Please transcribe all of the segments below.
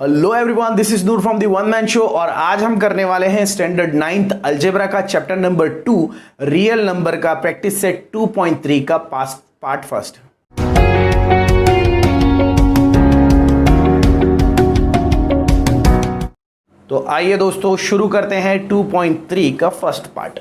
Hello everyone, this is Noor from the one man show और आज हम करने वाले हैं स्टैंडर्ड 9th अलजेब्रा का चैप्टर नंबर 2 रियल नंबर का प्रैक्टिस सेट 2.3 का पार्ट फर्स्ट। तो आइए दोस्तों शुरू करते हैं 2.3 का फर्स्ट पार्ट।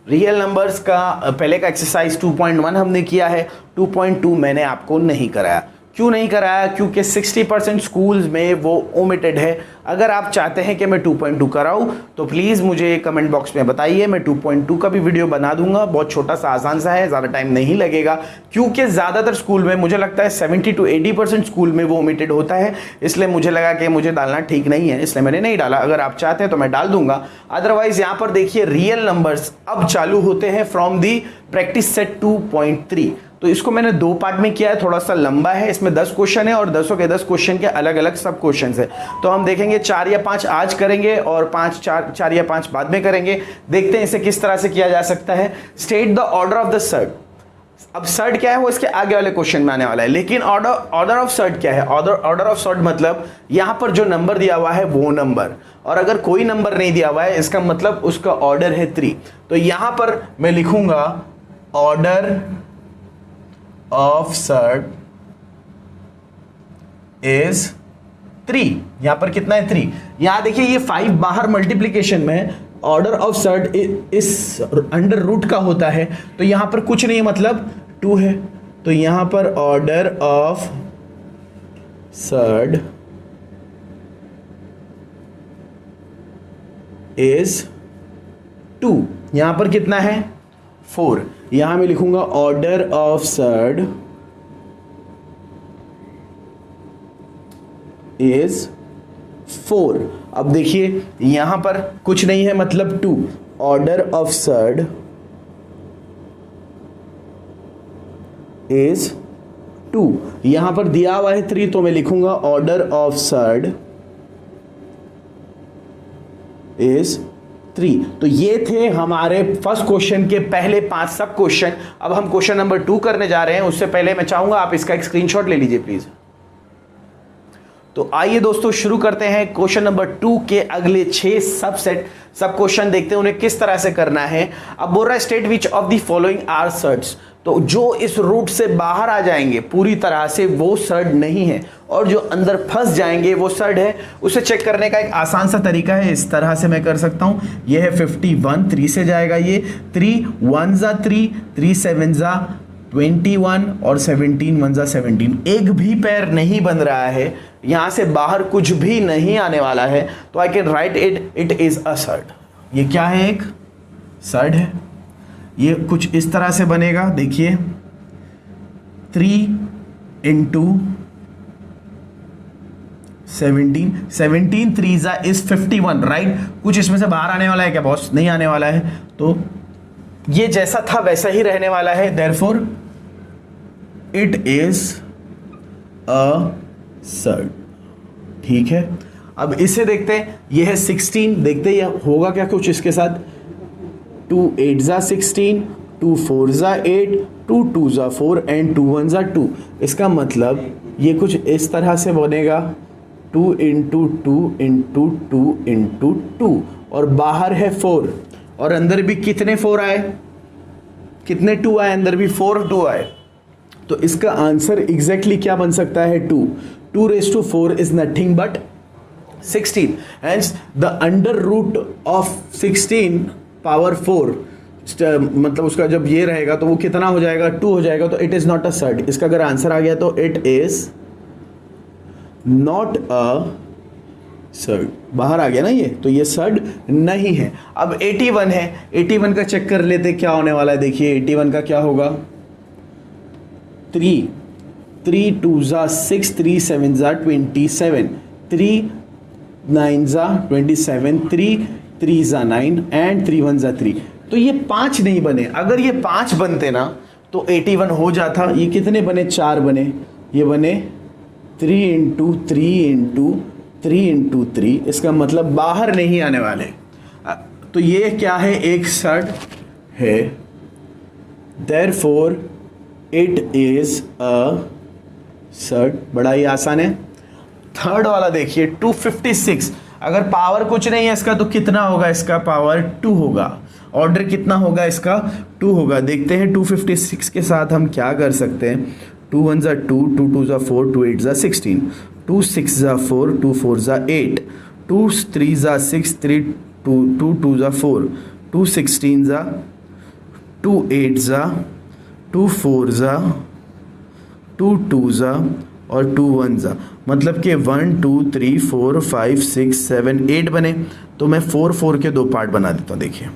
रियल नंबर्स का पहले का एक्सरसाइज 2.1 हमने किया है, 2.2 मैंने आपको नहीं कराया। क्यों नहीं कराया? क्योंकि 60% स्कूल्स में वो ओमिटेड है। अगर आप चाहते हैं कि मैं 2.2 कराऊं तो प्लीज़ मुझे कमेंट बॉक्स में बताइए, मैं 2.2 का भी वीडियो बना दूंगा। बहुत छोटा सा आसान सा है, ज़्यादा टाइम नहीं लगेगा, क्योंकि ज़्यादातर स्कूल में मुझे लगता है 70 to 80% स्कूल में वो ओमिटेड होता है। इसलिए मुझे लगा कि मुझे डालना ठीक नहीं है, इसलिए मैंने नहीं डाला। अगर आप चाहते हैं तो मैं डाल दूंगा। अदरवाइज यहाँ पर देखिए रियल नंबर्स अब चालू होते हैं फ्रॉम दी प्रैक्टिस सेट 2.3। तो इसको मैंने दो पार्ट में किया है, थोड़ा सा लंबा है। इसमें 10 क्वेश्चन है और 10 के 10 क्वेश्चन के अलग अलग सब क्वेश्चन है। तो हम देखेंगे 4 या 5 आज करेंगे और 4 या 5 बाद में करेंगे। देखते हैं इसे किस तरह से किया जा सकता है। State the order of the surd. अब सर्ट क्या है वो इसके आगे वाले क्वेश्चन में आने वाला है, लेकिन ऑर्डर ऑफ सर्ट क्या है? ऑर्डर ऑफ सर्ट मतलब यहां पर जो नंबर दिया हुआ है वो नंबर, और अगर कोई नंबर नहीं दिया हुआ है इसका मतलब उसका ऑर्डर है 3। तो यहां पर मैं लिखूंगा ऑर्डर ऑफ सर्ट इज 3। यहां पर कितना है? 3। यहां देखिए ये 5 बाहर मल्टीप्लीकेशन में, ऑर्डर ऑफ सर्ट इस अंडर रूट का होता है, तो यहां पर कुछ नहीं मतलब 2 है। तो यहां पर ऑर्डर ऑफ सर्ट इज 2। यहां पर कितना है? 4। यहां मैं लिखूंगा ऑर्डर ऑफ सर्ट इज 4। अब देखिए यहां पर कुछ नहीं है मतलब 2। Order of surd is 2। यहां पर दिया हुआ है 3, तो मैं लिखूंगा ऑर्डर ऑफ सर्ट इज 3। तो ये थे हमारे फर्स्ट क्वेश्चन के पहले 5 सब क्वेश्चन। अब हम क्वेश्चन नंबर 2 करने जा रहे हैं। उससे पहले मैं चाहूंगा आप इसका एक स्क्रीनशॉट ले लीजिए प्लीज। तो आइए दोस्तों शुरू करते हैं क्वेश्चन नंबर 2 के अगले 6 सब क्वेश्चन देखते हैं उन्हें किस तरह से करना है। अब बोल रहा है state which of the following are surds. तो जो इस रूट से बाहर आ जाएंगे पूरी तरह से वो सर्ड नहीं है, और जो अंदर फंस जाएंगे वो सर्ड है। उसे चेक करने का एक आसान सा तरीका है, इस तरह से मैं कर सकता हूं। ये है 51, 3 से जाएगा ये 3 1 जा 3, 3 7 जा 21 और 17 1 जा 17। एक भी पैर नहीं बन रहा है, यहां से बाहर कुछ भी नहीं आने वाला है, तो I can write it is a surd. ये क्या है? एक सर्ड है। ये कुछ इस तरह से बनेगा, देखिए 3 into 17, 17 3 जा इज 51, राइट। कुछ इसमें से बाहर आने वाला है क्या बॉस? नहीं आने वाला है, तो ये जैसा था वैसा ही रहने वाला है। Therefore it is a surd. ठीक है, अब इसे देखते हैं। ये है 16, देखते हैं होगा क्या कुछ इसके साथ। 2 8 जा 16, 2 4 जा 8, 2 2 जा 4 एंड 2 1 जा 2। इसका मतलब ये कुछ इस तरह से बनेगा 2 into 2 into 2 into 2, और बाहर है 4, और अंदर भी कितने 4 आए? कितने 2 आए? अंदर भी 4 2 आए। तो इसका आंसर एग्जैक्टली क्या बन सकता है? 2 raised to 4 is nothing but 16, hence the under root of 16 power 4, मतलब उसका जब ये रहेगा तो वो कितना हो जाएगा? 2 हो जाएगा। तो it is not a surd. इसका अगर आंसर आ गया तो it is not a surd. बाहर आ गया ना ये, तो ये सर्ड नहीं है। अब 81 है, 81 का चेक कर लेते क्या होने वाला है। देखिए 81 का क्या होगा? 3 2 जा 6, 3 7 जा 27, 3 9 जा 27, 3 जा 9 एंड 3 1 जा 3। तो ये 5 नहीं बने। अगर ये 5 बनते ना तो 81 हो जाता। ये कितने बने? 4 बने। ये बने 3 into 3 into 3 into 3। इसका मतलब बाहर नहीं आने वाले। तो ये क्या है? एक सर्ड है। Therefore it is a surd. बड़ा ही आसान है। थर्ड वाला देखिए 256, अगर पावर कुछ नहीं है इसका तो कितना होगा, इसका पावर 2 होगा। ऑर्डर कितना होगा इसका, 2 होगा। देखते हैं 256 के साथ हम क्या कर सकते हैं। 2 1 ज़ा 2, 2 2 ज़ा 4, 2 8 ज़ा 16, 2 6 ज़ा 4, 2 4 ज़ा 8, 2 3 ज़ा 6, 3 2 2 ज़ा 4, 2 16 ज़ा, 2 8 ज़ा, 2 4 ज़ा, 2 2 ज़ा और 2 1 ज़ा, मतलब कि 1 2 3 4 5 6 7 8 बने। तो मैं 4 4 के 2 पार्ट बना देता हूँ। देखिए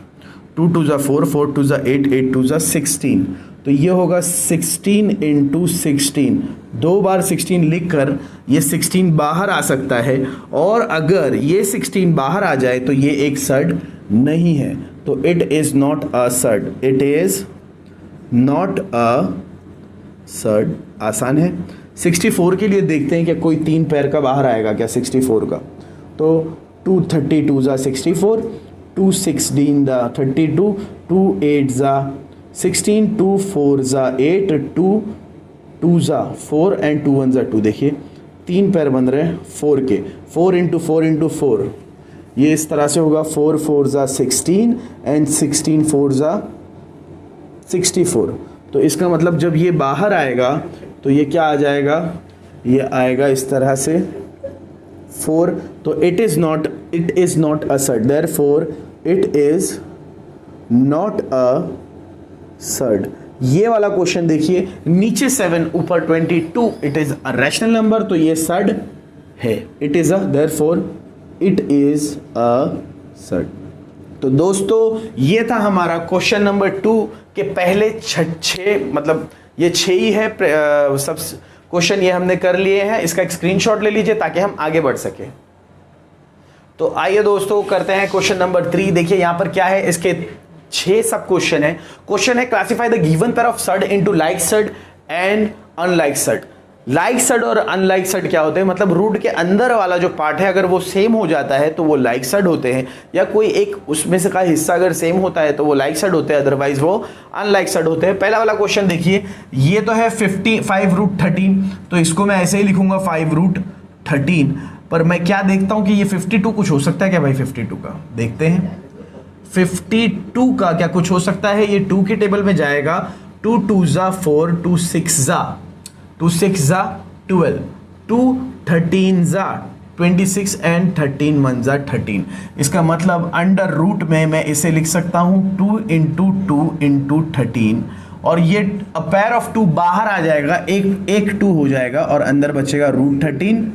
2 2 ज़ा 4, 4 2 ज़ा 8, 8 2 ज़ा 16, तो ये होगा 16 इंटू 16। 2 बार 16 लिख कर ये 16 बाहर आ सकता है, और अगर ये 16 बाहर आ जाए तो ये एक सर्ड नहीं है, तो it is not a surd, it is not a surd. आसान है। 64 के लिए देखते हैं कि कोई 3 पैर का बाहर आएगा क्या 64 का। तो 2 32 ज़ा 64, 2 16 ज़ा 32, 2 8 ज़ा 16, 2 4 ज़ा 8, 2 2 ज़ा 4 एंड 2 1 ज़ा 2। देखिए 3 पैर बन रहे हैं 4 के, 4 इंटू 4 इंटू 4, ये इस तरह से होगा 4 4 ज़ा 16 एंड 16 4 ज़ा 64। तो इसका मतलब जब ये बाहर आएगा तो ये क्या आ जाएगा, ये आएगा इस तरह से 4। तो it is not a surd, therefore it is not a surd. ये वाला क्वेश्चन देखिए, नीचे 7 ऊपर 22, it is a rational number, तो ये सर्ड है, it is a, therefore it is a surd. तो दोस्तों ये था हमारा क्वेश्चन नंबर 2 के पहले 6 मतलब ये 6 ही है सब क्वेश्चन ये हमने कर लिए हैं। इसका एक स्क्रीनशॉट ले लीजिए ताकि हम आगे बढ़ सके। तो आइए दोस्तों करते हैं क्वेश्चन नंबर 3। देखिए यहां पर क्या है, इसके 6 सब क्वेश्चन है। क्वेश्चन है classify the given pair of surd into like surd and unlike surd. Like surd और अनलाइक सर्ड क्या होते हैं, मतलब रूट के अंदर वाला जो पार्ट है अगर वो सेम हो जाता है तो वो लाइक सर्ड होते हैं, या कोई एक उसमें से का हिस्सा अगर सेम होता है तो वो लाइक सर्ड होते हैं, अदरवाइज वो अनलाइक सर्ड होते हैं। पहला वाला क्वेश्चन देखिए, ये तो है 5 रूट 13, तो इसको मैं ऐसे ही लिखूंगा 5 रूट 13, पर मैं क्या देखता हूं कि ये 52 कुछ हो सकता है क्या भाई 52 का, देखते हैं 52 का क्या कुछ हो सकता है। ये 2 के टेबल में जाएगा, 2 2 ज़ा 4, 2 6 ज़ा 2 6 ज़ा 12, 2 13 ज़ा 26 एंड 13 1 ज़ा 13। इसका मतलब अंडर रूट में मैं इसे लिख सकता हूँ 2 इंटू 2 इंटू 13, और ये अ पेयर ऑफ 2 बाहर आ जाएगा, एक 2 हो जाएगा और अंदर बचेगा रूट 13,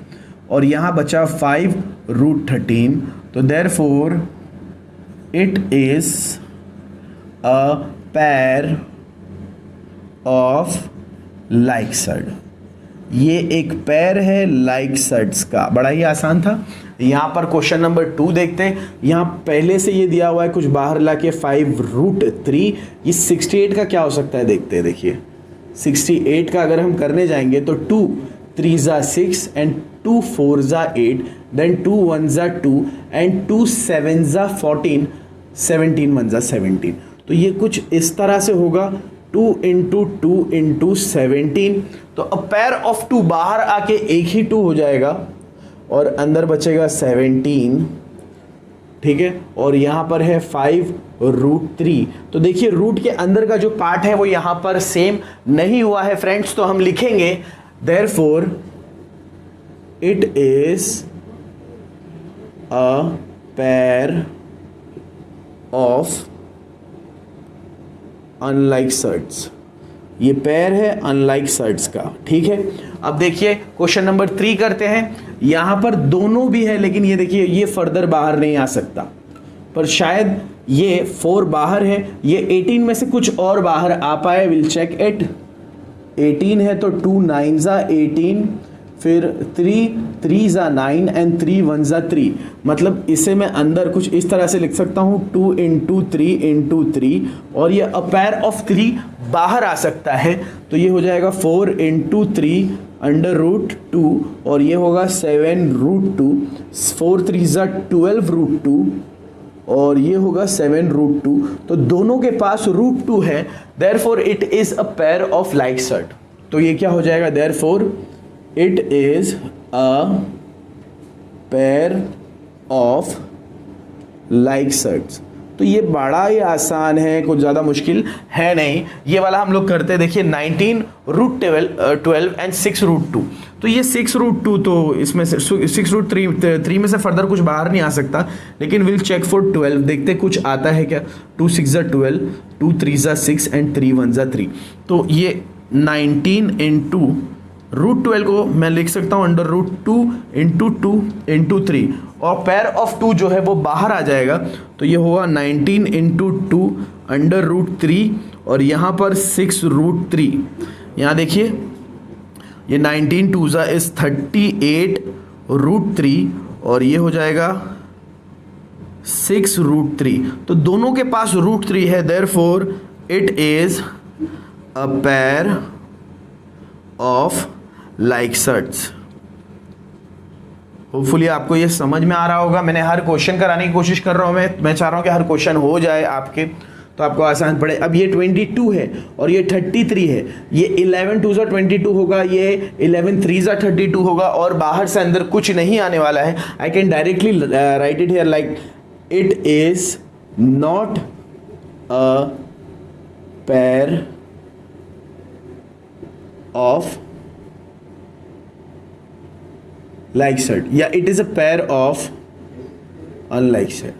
और यहाँ बचा 5 रूट 13। तो therefore it is a pair of like surd. ये एक पेयर है लाइक सर्ड्स का। बड़ा ही आसान था। यहाँ पर क्वेश्चन नंबर 2 देखते हैं। यहाँ पहले से ये दिया हुआ है, कुछ बाहर लाके 5 रूट 3, ये 68 का क्या हो सकता है देखते हैं। देखिए 68 का अगर हम करने जाएंगे तो 2 3 ज़ा 6 एंड 2 4 ज़ा 8, देन 2 1 ज़ा 2 एंड 2 7 ज़ा 14, 17 1 ज़ा 17। तो ये कुछ इस तरह से होगा 2 इंटू 2 इंटू 17। तो अ पेयर ऑफ 2 बाहर आके एक ही 2 हो जाएगा और अंदर बचेगा 17, ठीक है। और यहाँ पर है 5 रूट 3। तो देखिए रूट के अंदर का जो पार्ट है वो यहाँ पर सेम नहीं हुआ है फ्रेंड्स, तो हम लिखेंगे therefore it is a pair of unlike surds. ये पेयर है अनलाइक सर्ड्स का, ठीक है। अब देखिए क्वेश्चन नंबर 3 करते हैं। यहां पर दोनों भी है, लेकिन ये देखिए ये फर्दर बाहर नहीं आ सकता, पर शायद ये 4 बाहर है, ये 18 में से कुछ और बाहर आ पाए। Will check it. 18 है तो 2 9 ज़ा 18, फिर 3 3 ज़ा 9 एंड 3 1 ज़ा 3। मतलब इसे मैं अंदर कुछ इस तरह से लिख सकता हूँ 2 इंटू 3 इंटू 3, और ये अ पेयर ऑफ 3 बाहर आ सकता है, तो ये हो जाएगा 4 इंटू 3 अंडर रूट 2, और ये होगा 7 रूट 2, 4 3 ज़ा 12 रूट 2, और ये होगा 7 रूट 2। तो दोनों के पास रूट 2 है, therefore it is a pair of like surd. तो ये क्या हो जाएगा, therefore it is a pair of like sets. तो ये बड़ा ही आसान है, कुछ ज़्यादा मुश्किल है नहीं। ये वाला हम लोग करते हैं, देखिए 19 रूट 12 एंड 6 रूट 2। तो ये 6 रूट 2, तो इसमें से 6 रूट 3 में से फर्दर कुछ बाहर नहीं आ सकता, लेकिन विल चेक फॉर 12, देखते कुछ आता है क्या। 2 6 ज़ा 12, 2 3 ज़ा 6 एंड 3 1 ज़ा 3। तो ये 19 इंटू रूट 12 को मैं लिख सकता हूँ अंडर रूट 2 इंटू 2 इंटू 3, और पेयर ऑफ 2 जो है वो बाहर आ जाएगा। तो ये होगा 19 इंटू 2 अंडर रूट 3, और यहाँ पर 6 रूट 3। यहाँ देखिए ये 19 2 ज़ा इज 38 रूट 3, और ये हो जाएगा 6 रूट 3। तो दोनों के पास रूट 3 है, therefore it is a pair of like sets. Hopefully आपको ये समझ में आ रहा होगा। मैंने हर क्वेश्चन कराने की कोशिश कर रहा हूँ, मैं चाह रहा हूँ कि हर क्वेश्चन हो जाए आपके, तो आपको आसान पड़े। अब ये 22 है और ये 33 है, ये 11 2 ज़ा 22 होगा, ये 11 3 ज़ा 32 होगा, और बाहर से अंदर कुछ नहीं आने वाला है। I can directly write it here like it is not a pair of like set, या it is a pair of unlike set.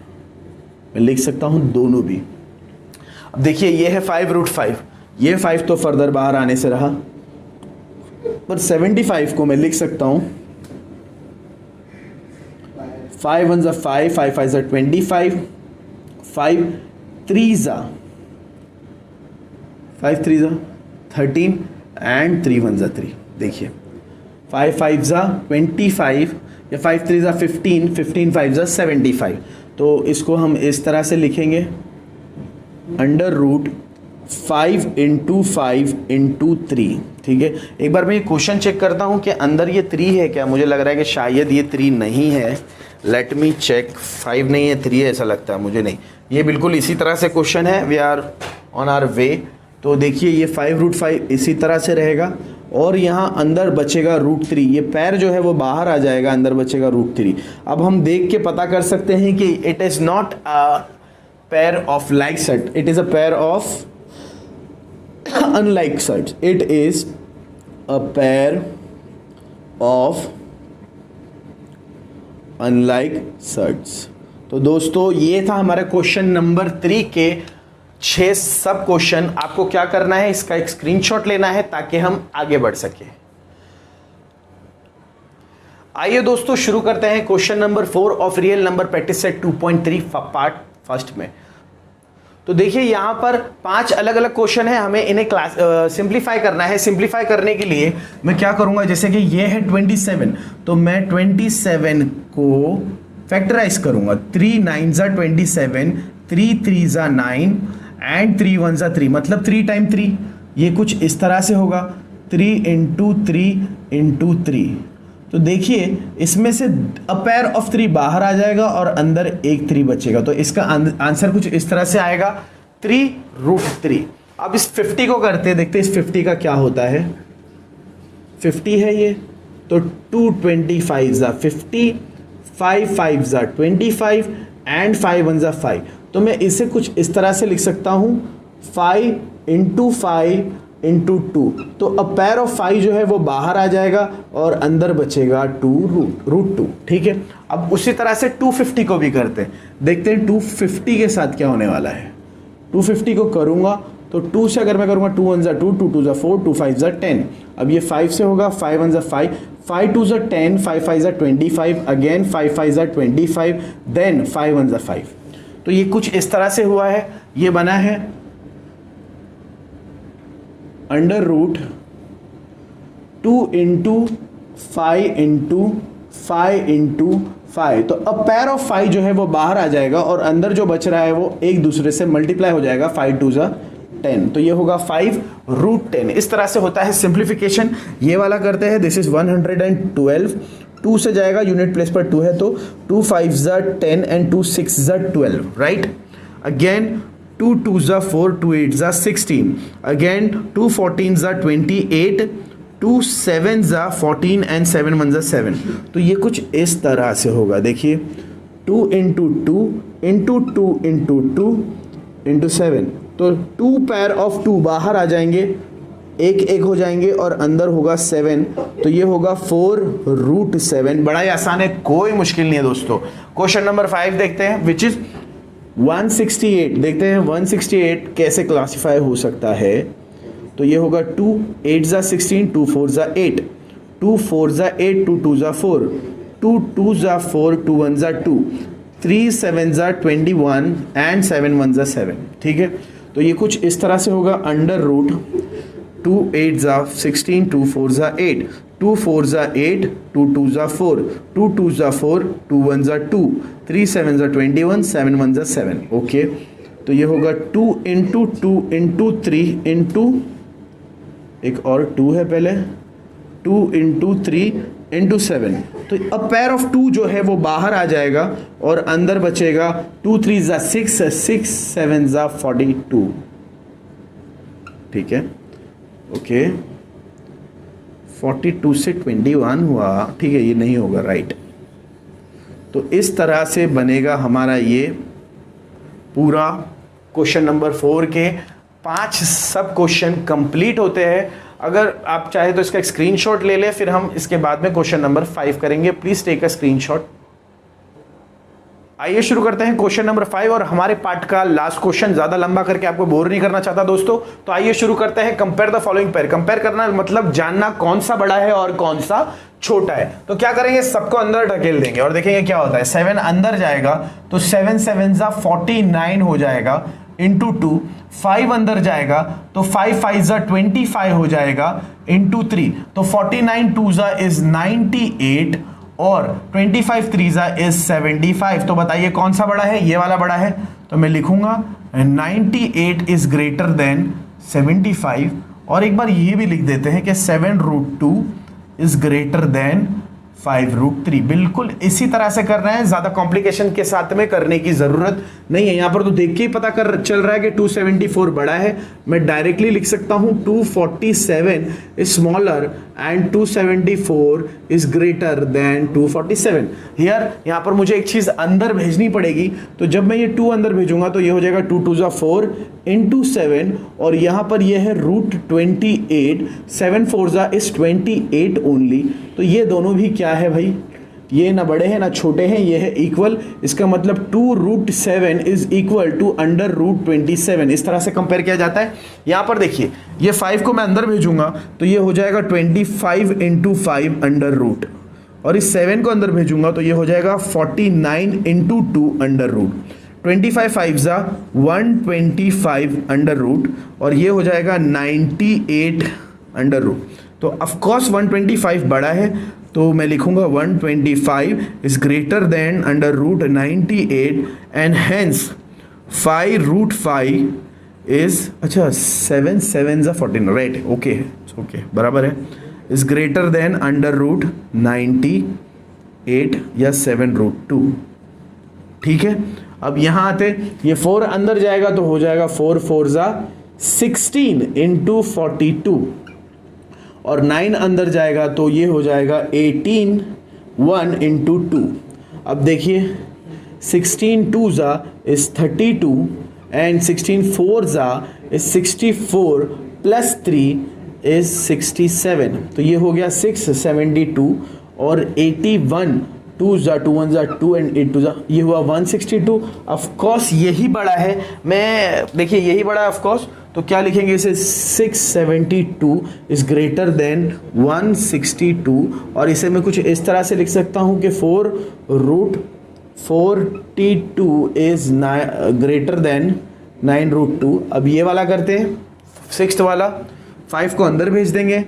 मैं लिख सकता हूं दोनों भी। अब देखिए ये है 5 रूट 5, ये 5 तो फर्दर बाहर आने से रहा, पर 75 को मैं लिख सकता हूं 5 1 ज़ा 5, 5 5 ज़ा 25, 5 3 ज़ा 13 एंड 3 1 ज़ा 3। देखिए 5 5 ज़ा 25 या 5 3 ज़ा 15, 15 5 ज़ा 75। तो इसको हम इस तरह से लिखेंगे अंडर रूट 5 इंटू 5 इंटू 3। ठीक है, एक बार मैं ये क्वेश्चन चेक करता हूँ कि अंदर ये 3 है क्या। मुझे लग रहा है कि शायद ये 3 नहीं है। लेट मी चेक, 5 नहीं है 3 है ऐसा लगता है मुझे। नहीं, ये बिल्कुल इसी तरह से क्वेश्चन है, we are on our way. तो देखिए ये 5 रूट 5 इसी तरह से रहेगा, और यहाँ अंदर बचेगा रूट 3। ये पैर जो है वो बाहर आ जाएगा, अंदर बचेगा रूट 3। अब हम देख के पता कर सकते हैं कि it is not a pair of like set, it is a pair of unlike sets. It is a pair of unlike sets. तो दोस्तों ये था हमारा क्वेश्चन नंबर 3 के 6 सब क्वेश्चन। आपको क्या करना है, इसका एक स्क्रीनशॉट लेना है ताकि हम आगे बढ़ सके। आइए दोस्तों शुरू करते हैं question number 4 of real number practice set 2.3 part first में। तो देखिए यहां पर 5 अलग अलग क्वेश्चन है, हमें इन्हें सिंप्लीफाई करना है। सिंप्लीफाई करने के लिए मैं क्या करूंगा, जैसे कि ये है 27, तो मैं 27 को फैक्टराइज करूंगा। 3 9 ज़ा 27, 3 3 ज़ा 9 एंड 3 1 ज़ा 3, मतलब 3 टाइम 3। ये कुछ इस तरह से होगा 3 इंटू 3 इंटू 3। तो देखिए इसमें से अ पेयर ऑफ 3 बाहर आ जाएगा और अंदर एक 3 बचेगा। तो इसका आंसर कुछ इस तरह से आएगा 3 रूट 3। अब इस 50 को करते हैं, देखते हैं इस 50 का क्या होता है। 50 है ये, तो 2 25 ज़ा 50, 5 5 ज़ा 25 एंड 5 1 ज़ा 5। तो मैं इसे कुछ इस तरह से लिख सकता हूँ 5 इंटू 5 इंटू 2। तो अ पेयर ऑफ 5 जो है वो बाहर आ जाएगा और अंदर बचेगा 2 रूट 2। ठीक है, अब उसी तरह से 250 को भी करते हैं, देखते हैं 250 के साथ क्या होने वाला है। 250 को करूँगा तो 2 से अगर मैं करूँगा 2 1 ज़ा 2, 2 2 ज़ा 4, 2 5 ज़ा 10। अब ये 5 से होगा 5 1 ज़ा 5, 5 2 ज़ा 10, 5 5 ज़ा 25, अगेन 5 5 ज़ा 25, देन 5 1 ज़ा 5। तो ये कुछ इस तरह से हुआ है। ये बना है under root 2 into 5 into 5 into 5। तो अब पेयर ऑफ 5 जो है वो बाहर आ जाएगा और अंदर जो बच रहा है वो एक दूसरे से मल्टीप्लाई हो जाएगा। 5 2 ज़ा 10, तो ये होगा 5 रूट 10। इस तरह से होता है सिंप्लीफिकेशन। ये वाला करते हैं, दिस इज 112। 2 से जाएगा, यूनिट प्लेस पर 2 है, तो 2 5 ज़ा 10 एंड 2 6 ज़ा 12, राइट। अगेन 2 2 ज़ा 4, 2 8 ज़ा 16, अगेन 2 14 ज़ा 28, 2 7 ज़ा 14 एंड 7 1 ज़ा 7। तो ये कुछ इस तरह से होगा, देखिए 2 इंटू 2 इंटू 2 इंटू 2 इंटू 7। तो 2 पेयर ऑफ 2 बाहर आ जाएंगे, एक एक हो जाएंगे और अंदर होगा 7। तो ये होगा 4√7। बड़ा ही आसान है, कोई मुश्किल नहीं है दोस्तों। क्वेश्चन नंबर 5 देखते हैं, विच इज 168। देखते हैं 168 कैसे क्लासिफाई हो सकता है। तो ये होगा 2 8 ज़ा 16, 2 4 ज़ा 8, 2 4 ज़ा 8, 2 2 ज़ा 4, 2 2 ज़ा 4, 2 1 ज़ा 2, 3 7 ज़ा 21 एंड 7 1 ज़ा 7। ठीक है, तो ये कुछ इस तरह से होगा, अंडर रूट 2 8 ज़ा 16, 2 4 ज़ा 8, 2 4 ज़ा 8, 2 2 ज़ा 4, 2 2 ज़ा 4, 2 1 ज़ा 2, 3 7 ज़ा 21, 7 1 ज़ा 7। ओके, तो ये होगा 2 इंटू 2 इंटू 3 इंटू, एक और 2 है पहले, 2 इंटू 3 इंटू 7। तो अब पेयर ऑफ 2 जो है वो बाहर आ जाएगा और अंदर बचेगा 2 3 ज़ा 6, 6 7 ज़ा 42। ठीक है, ओके 42 से 21 हुआ, ठीक है, ये नहीं होगा, राइट। तो इस तरह से बनेगा हमारा ये पूरा क्वेश्चन नंबर 4 के 5 सब क्वेश्चन कंप्लीट होते हैं। अगर आप चाहे तो इसका एक स्क्रीनशॉट ले लें, फिर हम इसके बाद में क्वेश्चन नंबर 5 करेंगे। Please take a screenshot. आइए शुरू करते हैं क्वेश्चन नंबर 5 और हमारे पार्ट का लास्ट क्वेश्चन। ज्यादा लंबा करके आपको बोर नहीं करना चाहता दोस्तों, तो आइए शुरू करते हैं। Compare the following pair. Compare करना मतलब जानना कौन सा बड़ा है और कौन सा छोटा है। तो क्या करेंगे, सबको अंदर ढकेल देंगे और देखेंगे क्या होता है। 7 अंदर जाएगा तो 7 7 ज़ा 49 हो जाएगा इंटू 2। 5 अंदर जाएगा तो 5 5 ज़ा 25 हो जाएगा इंटू 3। तो 49 2 ज़ा इज 98 और 25 3 ज़ा इज 75। तो बताइए कौन सा बड़ा है, ये वाला बड़ा है। तो मैं लिखूंगा 98 इज ग्रेटर देन 75। और एक बार ये भी लिख देते हैं कि 7√2 इज ग्रेटर देन 5√3। बिल्कुल इसी तरह से करना है, ज्यादा कॉम्प्लिकेशन के साथ में करने की जरूरत नहीं है। यहां पर तो देख के ही पता कर चल रहा है कि 274 बड़ा है। मैं डायरेक्टली लिख सकता हूं 247 is smaller and 274 is greater then 247। Here यहां पर मुझे एक चीज अंदर भेजनी पड़ेगी। तो जब मैं ये 2 अंदर भेजूंगा तो ये हो जाएगा 2 2 ज़ा 4 इंटू 7 और यहां पर ये है √28। 7 4 ज़ा इज 28 ओनली। तो ये दोनों भी क्या है भाई, ये ना बड़े हैं ना छोटे हैं, ये है इक्वल। इसका मतलब 2√7 इज इक्वल टू अंडर √27। इस तरह से कंपेयर किया जाता है। यहां पर देखिए ये 5 को मैं अंदर भेजूंगा तो ये हो जाएगा 25 इंटू 5 अंडर रूट, और इस 7 को अंदर भेजूंगा तो ये हो जाएगा 49 इंटू 2 अंडर रूट। 25 5 ज़ा 125 अंडर रूट और ये हो जाएगा 98 अंडर रूट। तो ऑफकोर्स 125 बड़ा है, तो मैं लिखूंगा 125 is greater than under root 98 and hence 5√5 is, अच्छा 7 7 ज़ा 14, राइट, ओके ओके बराबर है, is greater than under root 98 या 7√2। ठीक है, अब यहां आते, ये 4 अंदर जाएगा तो हो जाएगा 4 4 ज़ा 16 इंटू 42 और 9 अंदर जाएगा तो ये हो जाएगा 18 1 इंटू 2। अब देखिए 16 2 ज़ा इज 32 एंड 16 4 ज़ा इज 64 प्लस 3 इज 67। तो ये हो गया 672 और 81 2 ज़ा 2 1 ज़ा 2 एंड 8 2 ज़ा, ये हुआ 162। ऑफकोर्स यही बड़ा है, मैं देखिए यही बड़ा है ऑफकोर्स। तो क्या लिखेंगे इसे, 672 इज ग्रेटर देन 162। और इसे मैं कुछ इस तरह से लिख सकता हूं कि 4√42 इज ग्रेटर देन 9√2। अब ये वाला करते हैं, 6th वाला 5 को अंदर भेज देंगे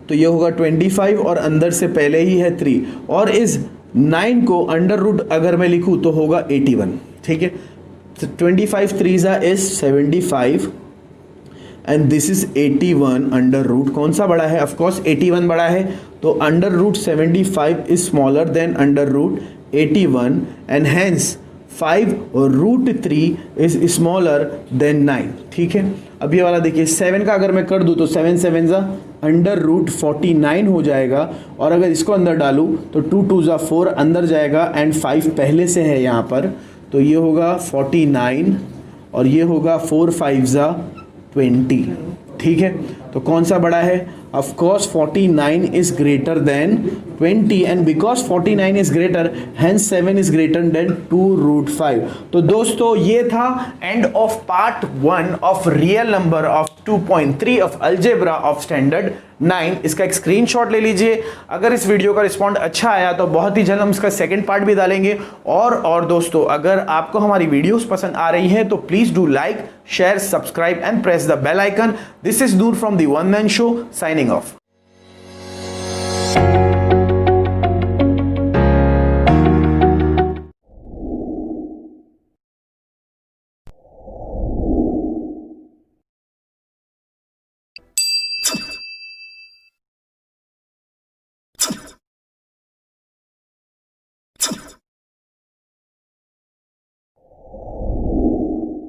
तो ये होगा 25 और अंदर से पहले ही है 3 और इस 9 को अंडर रूट अगर मैं लिखूं तो होगा 81। ठीक है, 25 3 ज़ा is 75 and this is 81 under root. कौन सा बड़ा है, ऑफ कोर्स 81 बड़ा है। तो under root 75 is smaller than under root 81 and hence 5√3 is smaller than 9। ठीक है, अब ये वाला देखिए 7 का अगर मैं कर दूँ तो 7 7 ज़ा √49 हो जाएगा, और अगर इसको अंदर डालूँ तो 2 2 ज़ा 4 अंदर जाएगा एंड 5 पहले से है यहाँ पर, तो ये होगा 49 और ये होगा 4 5 ज़ा 20। ठीक है, तो कौन सा बड़ा है? Of course 49 is greater then 20, and because 49 is greater hence 7 is greater then 2√5। तो दोस्तों ये था end of part 1 of real number of 2.3 of algebra of standard 9। इसका एक स्क्रीनशॉट ले लीजिए। अगर इस वीडियो का रिस्पॉन्ड अच्छा आया तो बहुत ही जल्द हम इसका सेकंड पार्ट भी डालेंगे। और दोस्तों अगर आपको हमारी वीडियोस पसंद आ रही है तो please do like, share, subscribe and press the bell icon. This is Noor from the one man show, signing of.